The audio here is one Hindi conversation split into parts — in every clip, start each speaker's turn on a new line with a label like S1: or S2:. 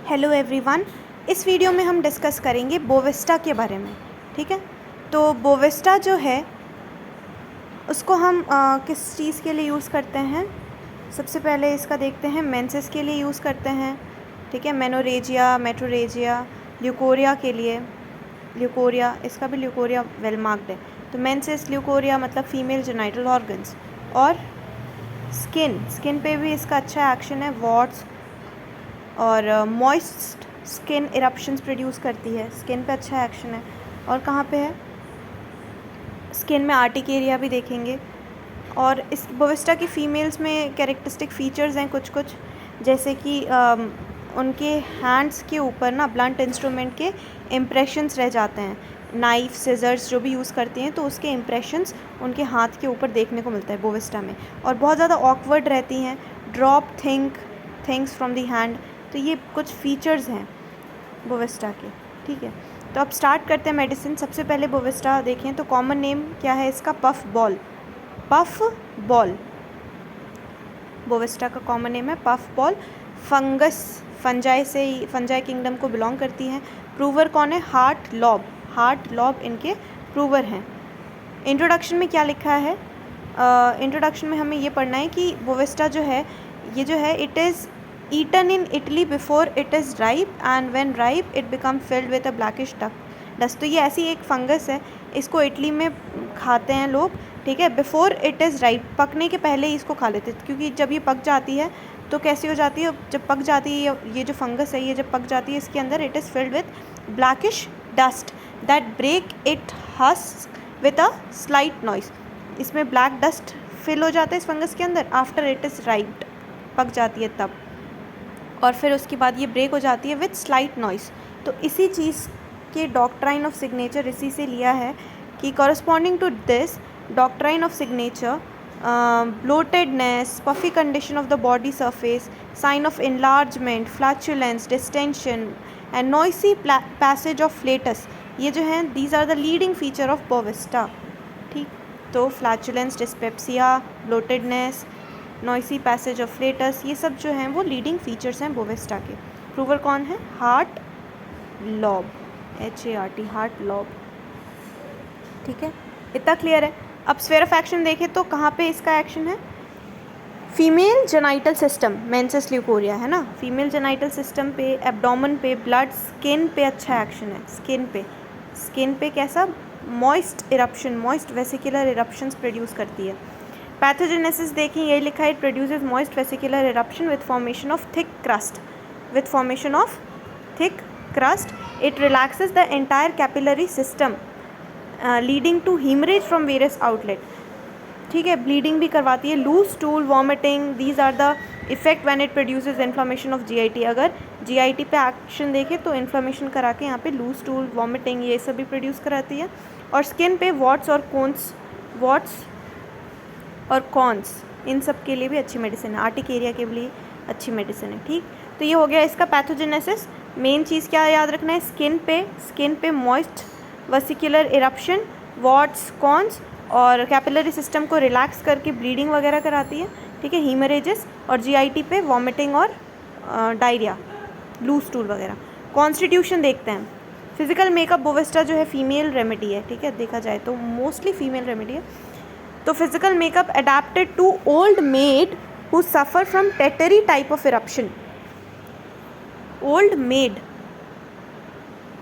S1: Hello everyone. इस वीडियो में हम डिस्कस करेंगे बोविस्टा के बारे में। ठीक है, तो बोविस्टा जो है उसको हम किस चीज़ के लिए यूज़ करते हैं। सबसे पहले इसका देखते हैं, मेंसेस के लिए यूज़ करते हैं। ठीक है, मेनोरेजिया, मेट्रोरेजिया, ल्यूकोरिया के लिए। ल्यूकोरिया, इसका भी ल्यूकोरिया वेल मार्क्ड है। तो मेंसेस, ल्यूकोरिया मतलब फीमेल जेनाइटल ऑर्गन्स। और स्किन पे भी इसका अच्छा एक्शन है। वॉट्स और मॉइस्ट स्किन इरप्शंस प्रोड्यूस करती है, स्किन पे अच्छा एक्शन है। और कहाँ पे है, स्किन में आर्टिकेरिया भी देखेंगे। और इस बोविस्टा की फ़ीमेल्स में कैरेक्टरिस्टिक फ़ीचर्स हैं कुछ कुछ, जैसे कि उनके हैंड्स के ऊपर ना ब्लंट इंस्ट्रूमेंट के इम्प्रेशंस रह जाते हैं। नाइफ, सिजर्स जो भी यूज़ करती हैं तो उसके इम्प्रेशंस उनके हाथ के ऊपर देखने को मिलता है बोविस्टा में। और बहुत ज़्यादा ऑकवर्ड रहती हैं। Drop things from the hand. तो ये कुछ फीचर्स हैं बोविस्टा के। ठीक है, तो अब स्टार्ट करते हैं मेडिसिन। सबसे पहले बोविस्टा देखें तो कॉमन नेम क्या है इसका, puff ball. Puff ball Bovista का कॉमन नेम है, पफ बॉल। फंजाई किंगडम को बिलोंग करती हैं। प्रूवर कौन है, हार्ट लॉब इनके प्रूवर हैं। इंट्रोडक्शन में क्या लिखा है, इंट्रोडक्शन में हमें ये पढ़ना है कि बोविस्टा जो है ये जो है it is eaten in Italy before it is ripe and when ripe it become filled with a blackish dust. तो ये ऐसी एक फंगस है, इसको इटली में खाते हैं लोग। ठीक है, बिफोर इट इज़ राइप, पकने के पहले ही इसको खा लेते हैं, क्योंकि जब ये पक जाती है तो कैसी हो जाती है, जब पक जाती है ये जो फंगस है, ये जब पक जाती है इसके अंदर it is filled with blackish dust that break it husk with a slight noise. इसमें ब्लैक डस्ट फिल हो जाता है इस फंगस के अंदर आफ्टर इट इज़ राइप्ड, पक जाती है तब। और फिर उसके बाद ये ब्रेक हो जाती है विद स्लाइट नॉइस। तो इसी चीज़ के डॉक्ट्राइन ऑफ सिग्नेचर इसी से लिया है कि corresponding to this doctrine of signature, bloatedness, puffy condition of the body surface, sign of enlargement, flatulence, distension and noisy passage of flatus, ये जो हैं these are the leading feature of Bovista. ठीक, तो flatulence, dyspepsia, bloatedness, noisy passage of flatus, ये सब जो हैं वो लीडिंग फीचर्स हैं बोविस्टा के। प्रूवर कौन है, heart lobe, HART, heart lobe. ठीक है, इतना क्लियर है। अब स्फीयर ऑफ एक्शन देखें तो कहाँ पे इसका एक्शन है, female genital system, menses leucorrhoea है ना, फीमेल जेनाइटल सिस्टम पे, एब्डोमेन पे, ब्लड, स्किन पे अच्छा एक्शन है। स्किन पे कैसा, moist eruption, moist vesicular eruptions produce करती है। पैथोजेनेसिस देखें, यही लिखा है, it produces moist vesicular eruption with formation of thick crust, it relaxes the entire capillary system leading to haemorrhage from various outlet. ठीक है, ब्लीडिंग भी करवाती है। Loose stool, vomiting, these are the effect when it produces inflammation of GIT। अगर GIT पे एक्शन देखें तो इन्फ्लामेशन करा के यहाँ पे लूज स्टूल, वॉमिटिंग ये सब भी प्रोड्यूस कराती है। और स्किन पे वॉट्स और कॉन्स, इन सब के लिए भी अच्छी मेडिसिन है, आर्टिकेरिया के लिए अच्छी मेडिसिन है। ठीक, तो ये हो गया इसका पैथोजेनेसिस। मेन चीज़ क्या याद रखना है, स्किन पे moist vesicular eruption, warts, corns, और कैपिलरी सिस्टम को रिलैक्स करके ब्लीडिंग वगैरह कराती है। ठीक है, हीमरेजेस, और GIT पे वॉमिटिंग और डायरिया, लूज स्टूल वगैरह। कॉन्स्टिट्यूशन देखते हैं। फिजिकल मेकअप बोविस्टा जो है फीमेल रेमेडी है। ठीक है, देखा जाए तो मोस्टली फीमेल रेमेडी है। तो physical makeup adapted to old maid who suffer from tettery type of eruption. Old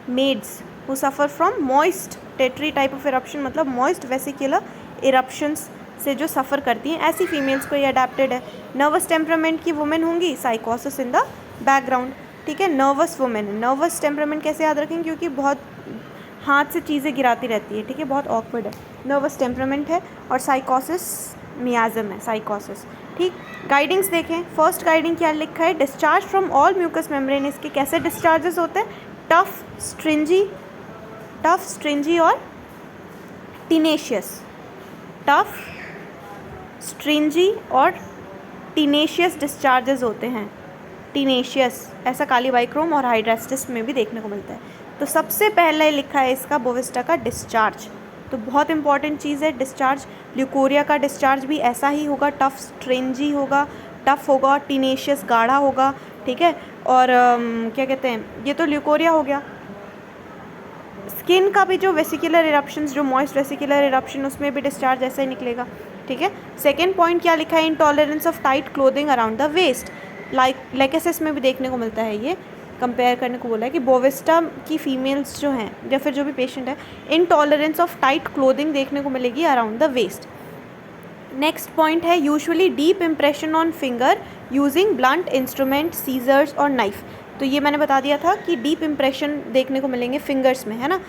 S1: maids who suffer from moist tettery type of eruption, मतलब मोइस्ट वेसिकुलर इरप्शंस से जो सफ़र करती हैं, ऐसी फीमेल्स को ये अडेप्टेड है। नर्वस टेम्परामेंट की वुमेन होंगी, साइकोसिस इन द बैकग्राउंड। ठीक है, नर्वस वुमेन, नर्वस टेम्परामेंट कैसे याद रखेंगे, क्योंकि बहुत हाथ से चीज़ें गिराती रहती है। ठीक है, बहुत ऑकवर्ड है, नर्वस टेम्परामेंट है। और साइकोसिस मियाज़म है, साइकोसिस। ठीक, गाइडिंग्स देखें। फर्स्ट गाइडिंग क्या लिखा है, discharge from all mucous membrane. इसके कैसे डिस्चार्जेस होते हैं, टफ, स्ट्रिंजी और टीनेशियस। टफ, स्ट्रिंजी और टीनेशियस डिस्चार्जेस होते हैं। टीनेशियस ऐसा कालीबाइक्रोम और हाइड्रास्टिस में भी देखने को मिलता है। तो सबसे पहले लिखा है इसका बोविस्टा का डिस्चार्ज, तो बहुत इंपॉर्टेंट चीज़ है डिस्चार्ज। ल्यूकोरिया का डिस्चार्ज भी ऐसा ही होगा, टफ स्ट्रिंजी होगा, टफ होगा, टीनेशियस गाढ़ा होगा, ठीक है। और क्या कहते हैं, ये तो ल्यूकोरिया हो गया। स्किन का भी जो वेसिकुलर इरप्शंस, जो मॉइस्ट वेसिकुलर इरप्शन, उसमें भी डिस्चार्ज ऐसा ही निकलेगा, ठीक है। सेकेंड पॉइंट क्या लिखा है, intolerance of tight clothing around the waist, Lachesis में भी देखने को मिलता है। ये कंपेयर करने को बोला है कि बोविस्टा की फीमेल्स जो हैं या फिर जो भी पेशेंट है, इंटॉलरेंस ऑफ टाइट क्लोथिंग देखने को मिलेगी around the waist. Next point है usually deep impression on finger using blunt instrument, scissors और नाइफ। तो ये मैंने बता दिया था कि डीप इम्प्रेशन देखने को मिलेंगे फिंगर्स में, है ना।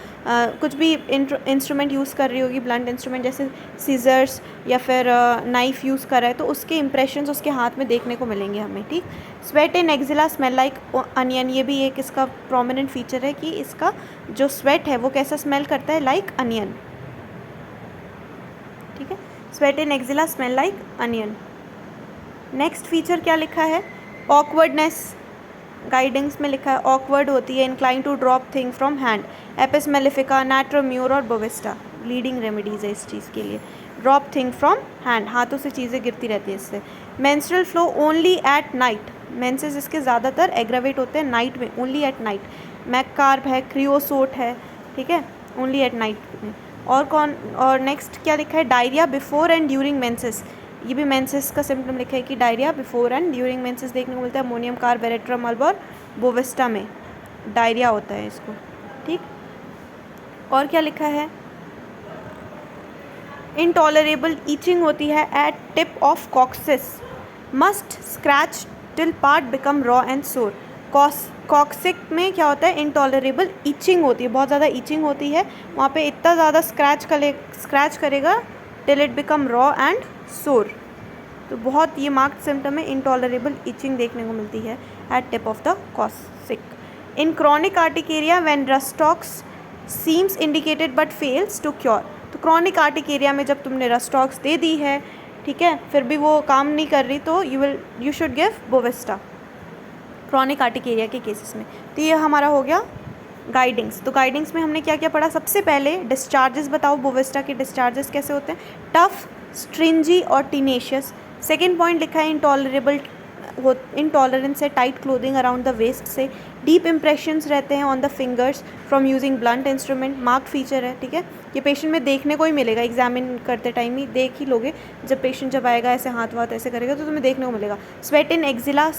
S1: कुछ भी इंस्ट्रूमेंट यूज़ कर रही होगी, ब्लंट इंस्ट्रूमेंट जैसे सीजर्स या फिर नाइफ यूज़ कर रहा है, तो उसके इंप्रेशंस उसके हाथ में देखने को मिलेंगे हमें, ठीक। Sweat in axilla smell like onion, ये भी एक इसका प्रोमिनेंट फीचर है कि इसका जो स्वेट है वो कैसा स्मेल करता है, लाइक अनियन, ठीक है। Sweat in axilla smell like onion. Next feature क्या लिखा है, ऑकवर्डनेस, गाइडेंस में लिखा है ऑकवर्ड होती है, incline to drop thing from hand, Apis mellifica, natrum mur और बोविस्टा लीडिंग रेमेडीज़ है इस चीज़ के लिए। ड्रॉप थिंग फ्रॉम हैंड, हाथों से चीज़ें गिरती रहती है इससे। Menstrual flow only at night, menses इसके ज़्यादातर एग्रावेट होते हैं नाइट में, ओनली एट नाइट। मैककार्ब है, क्रियोसोट है, ठीक है, ओनली एट नाइट में। और नेक्स्ट क्या लिखा है, diarrhoea before and during menses, ये भी मेंसेस का सिम्टम लिखा है कि diarrhoea before and during menses देखने को मिलता है। अमोनियम कार्ब, एरेट्रम अल्बा और बोविस्टा में डायरिया होता है इसको, ठीक। और क्या लिखा है, इंटॉलरेबल ईचिंग होती है at tip of coccyx, must scratch till part become raw and sore. Coccyx में क्या होता है, इंटॉलरेबल ईचिंग होती है, बहुत ज़्यादा ईचिंग होती है वहाँ पे, इतना ज़्यादा स्क्रैच करेगा till it become raw and sore. तो बहुत ये मार्क्ड सिम्टम है, इंटॉलरेबल ईचिंग देखने को मिलती है at tip of the coccyx. In chronic urticaria when rhus tox seems indicated but fails to cure, तो क्रॉनिक आर्टिकेरिया में जब तुमने रस्टॉक्स दे दी है, ठीक है, फिर भी वो काम नहीं कर रही, तो you should give Bovista chronic urticaria के केसेस में। तो ये हमारा हो गया गाइडिंग्स। तो गाइडिंग्स में हमने क्या क्या पढ़ा, सबसे पहले डिस्चार्जेस बताओ, बोविस्टा के डिस्चार्जेस कैसे होते हैं, टफ, स्ट्रिंजी और टीनेशियस। सेकेंड पॉइंट लिखा है इंटॉलरेंस है tight clothing around the waist से, डीप इंप्रेशंस रहते हैं on the fingers from using blunt instrument, marked feature है, ठीक है। ये पेशेंट में देखने को ही मिलेगा, एग्जामिन करते टाइम ही देख ही लोगे, जब पेशेंट जब आएगा ऐसे हाथ वाथ ऐसे करेगा तो तुम्हें देखने को मिलेगा। Sweat in axilla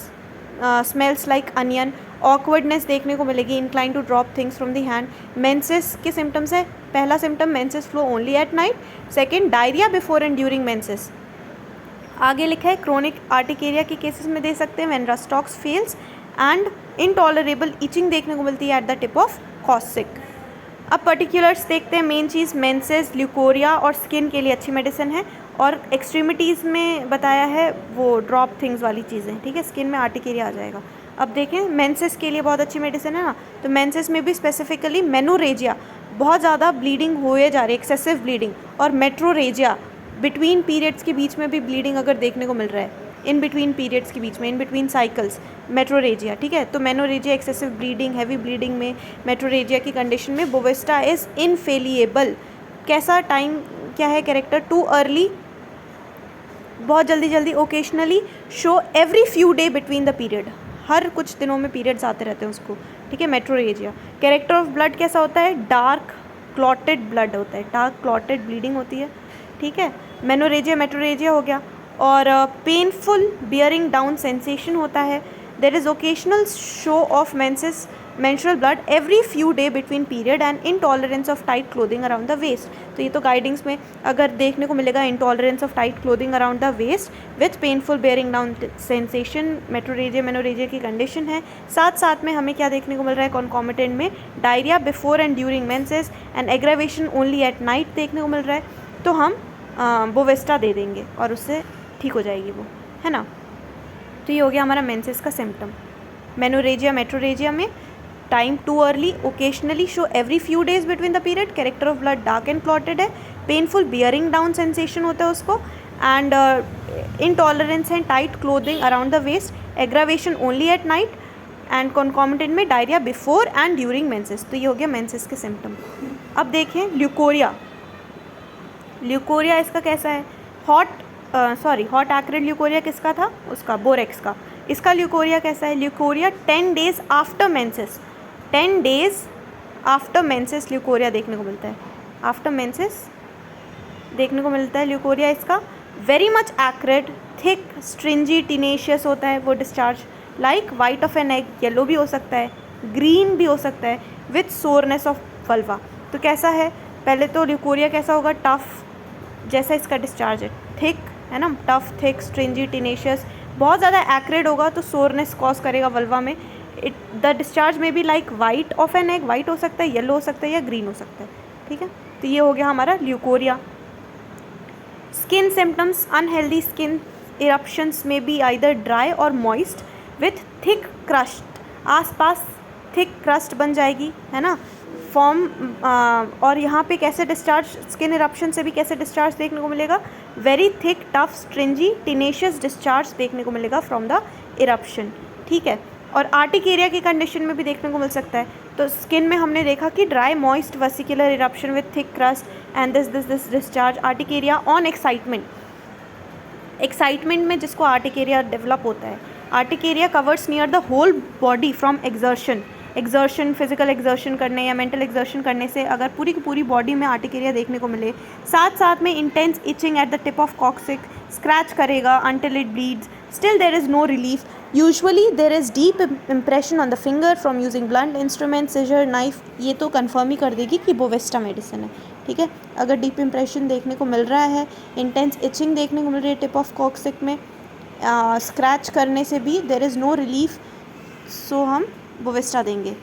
S1: smells like onion, awkwardness देखने को मिलेगी, incline to drop things from the hand. Menses के सिम्टम्स है, पहला symptom menses flow only at night, second diarrhoea before and during menses. आगे लिखा है क्रोनिक आर्टिकेरिया के केसेस में दे सकते हैं when rhus tox fails and intolerable itching देखने को मिलती है at the tip of coccyx. अब पर्टिकुलर्स देखते हैं, मेन चीज़ मेंसेस, ल्यूकोरिया और स्किन के लिए अच्छी मेडिसिन है, और एक्सट्रीमिटीज़ में बताया है वो ड्रॉप थिंग्स वाली चीज़ें, ठीक है, स्किन में आर्टिकेरिया आ जाएगा। अब देखें मेंसेस के लिए बहुत अच्छी मेडिसिन है ना, तो मेंसेस में भी स्पेसिफिकली मेनोरेजिया, बहुत ज़्यादा ब्लीडिंग हुए जा रही है, एक्सेसिव ब्लीडिंग, और मेट्रोरेजिया, बिटवीन पीरियड्स के बीच में भी ब्लीडिंग अगर देखने को मिल रहा है, इन बिटवीन पीरियड्स के बीच में, इन बिटवीन साइकिल्स, मेट्रोरेजिया, ठीक है। तो menorrhagia excessive bleeding, heavy bleeding में, मेट्रोरेजिया की कंडीशन में बोविस्टा इज़ इनफेलिएबल। कैसा टाइम क्या है, कैरेक्टर, टू अर्ली, बहुत जल्दी, occasionally, show every few day between the period, हर कुछ दिनों में पीरियड्स आते रहते हैं उसको, ठीक है, मेट्रोरेजिया। कैरेक्टर ऑफ ब्लड कैसा होता है, डार्क क्लॉटेड ब्लड होता है, डार्क क्लॉटेड ब्लीडिंग होती है, ठीक है। मेनोरेजिया मेट्रोरेजिया हो गया। और पेनफुल बियरिंग डाउन सेंसेशन होता है। There is occasional show off menstrual blood every few day between period and intolerance of tight clothing around the waist। तो ये तो गाइडिंग्स में अगर देखने को मिलेगा, intolerance of tight clothing around the waist with painful bearing down sensation, metrorrhagia menorrhagia की कंडीशन है। साथ में हमें क्या देखने को मिल रहा है कॉन्कॉमिटेंट में, diarrhoea before and during menses and aggravation only at night देखने को मिल रहा है, तो हम बोविस्टा दे देंगे और उससे ठीक हो जाएगी वो, है ना। तो ये हो गया हमारा मेंसेस का सिम्टम। मेनोरेजिया मेट्रोरेजिया में time too early, occasionally, show every few days between the period, character of blood dark and clotted है, पेनफुल बियरिंग डाउन सेंसेशन होता है उसको, and intolerance and tight clothing around the waist, aggravation only at night, and concomitant में diarrhoea before and during menses. तो ये हो गया मेंसेस के सिम्टम। अब देखें ल्यूकोरिया। ल्यूकोरिया इसका कैसा है, हॉट एक्रिड ल्यूकोरिया किसका था, उसका बोरेक्स का। इसका ल्यूकोरिया कैसा है? Leucorrhoea 10 days after menses, 10 days after menses leucorrhoea देखने को मिलता है, आफ्टर मेंसेस देखने को मिलता है ल्यूकोरिया इसका। वेरी मच एक्रेड, थिक, स्ट्रिंजी, टीनेशियस होता है वो discharge, like white of an egg, yellow भी हो सकता है, ग्रीन भी हो सकता है, विथ सोरनेस ऑफ वल्वा। तो कैसा है? पहले तो ल्यूकोरिया कैसा होगा? टफ, जैसा इसका डिस्चार्ज है, थिक है ना, टफ, थिक, स्ट्रिंजी, टीनेशियस। बहुत ज़्यादा एक्रेड होगा तो सोरनेस कॉज करेगा वल्वा में। द डिस्चार्ज में भी like white of an egg, white हो सकता है, येलो हो सकता है या ग्रीन हो सकता है। ठीक है, तो ये हो गया हमारा leucorrhoea. Skin symptoms, unhealthy skin eruptions में बी आइदर ड्राई और मॉइस्ट विथ थिक क्रस्ट, आसपास थिक क्रस्ट बन जाएगी है ना फॉर्म। और यहाँ पे कैसे डिस्चार्ज, स्किन इरप्शन से भी कैसे डिस्चार्ज देखने को मिलेगा? वेरी थिक, टफ, स्ट्रिंजी, टीनेशियस डिस्चार्ज देखने को मिलेगा फ्रॉम द इरप्शन। ठीक है, और आर्टिकेरिया की कंडीशन में भी देखने को मिल सकता है। तो स्किन में हमने देखा कि dry, moist, vesicular eruption with thick crust and this discharge. Urticaria on excitement, excitement में जिसको आर्टिकेरिया डेवलप होता है। Urticaria covers near the whole body from exertion, exertion, physical exertion करने या मेंटल एक्सर्शन करने से अगर पूरी की पूरी बॉडी में आर्टिकेरिया देखने को मिले। साथ साथ में intense itching at the tip of coccyx, scratch करेगा until it bleeds, still there is no relief, usually there is deep impression on the finger from using blunt instrument, scissor, knife। ये तो कंफर्म ही कर देगी कि बोवेस्टा मेडिसिन है। ठीक है, अगर डीप इम्प्रेशन देखने को मिल रहा है, इंटेंस इचिंग देखने को मिल रही है टिप ऑफ कॉक्सिक में, स्क्रैच करने से भी देर इज़ नो रिलीफ, सो हम बोवेस्टा देंगे।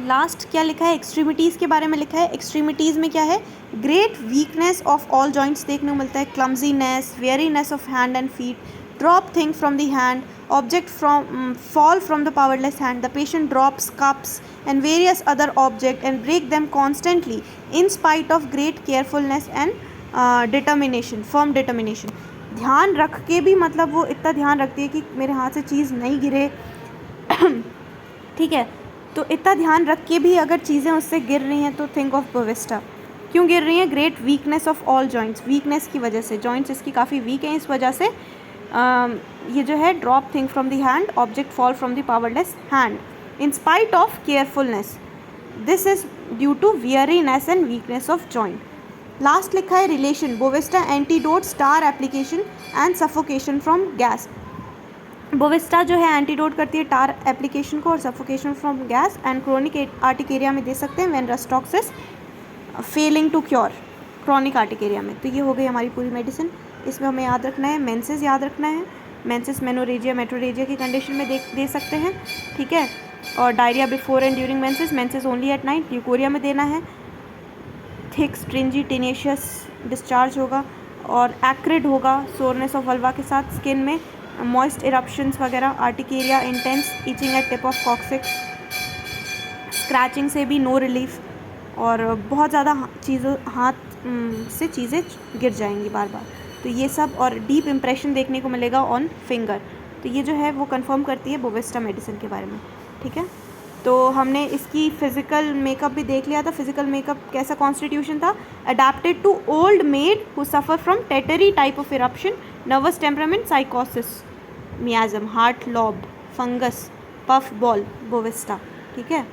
S1: लास्ट क्या लिखा है? एक्सट्रीमिटीज़ के बारे में लिखा है। एक्सट्रीमिटीज़ में क्या है? Great weakness of all joints देखने को मिलता है, clumsiness, weariness of hand and feet, drop thing from the hand, object from fall from the powerless hand, the patient drops cups and various other objects and break them constantly in spite of great carefulness and determination, firm determination। ध्यान रख के भी, मतलब वो इतना ध्यान रखती है कि मेरे हाथ से चीज़ नहीं गिरे ठीक है, तो इतना ध्यान रख के भी अगर चीज़ें उससे गिर रही हैं तो थिंक ऑफ बोवेस्टा। क्यों गिर रही हैं? Great weakness of all joints, weakness की वजह से, जॉइंट्स इसकी काफ़ी वीक हैं, इस वजह से ये जो है drop thing from the hand, object fall from the powerless hand in spite of carefulness, this is due to weariness and weakness of joint। Last लिखा है relation, Bovista antidote, star application and suffocation from gas. Bovista जो है एंटीडोट करती है टार एप्लीकेशन को और suffocation from gas, and chronic urticaria में दे सकते हैं when Rhus tox is failing to cure, chronic urticaria में। तो ये हो गई हमारी पूरी मेडिसिन। इसमें हमें याद रखना है, मेंसेस याद रखना है, मेंसेस मेनोरेजिया, मेट्रोरेजिया की कंडीशन में दे सकते हैं। ठीक है, और diarrhoea before and during menses, menses only at night, leucorrhoea में देना है। थिक, स्ट्रिंजी, टीनेशियस डिस्चार्ज होगा और एक्रिड होगा, सोरनेस ऑफ वल्वा के साथ, स्किन में मॉइस्ट इरप्शंस वगैरह, urticaria, intense itching at tip of coccyx, scratching से भी नो रिलीफ, और बहुत ज़्यादा चीज़ों हाथ से चीज़ें गिर जाएंगी बार बार। तो ये सब, और डीप इम्प्रेशन देखने को मिलेगा ऑन फिंगर। तो ये जो है वो कंफर्म करती है बोवेस्टा मेडिसिन के बारे में। ठीक है, तो हमने इसकी फ़िज़िकल मेकअप भी देख लिया था। फ़िज़िकल मेकअप कैसा कॉन्स्टिट्यूशन था? Adapted to old maid who suffer from tettery type of eruption, nervous temperament, sycosis, miasm, heart lob, fungus, puff ball, Bovista. ठीक है।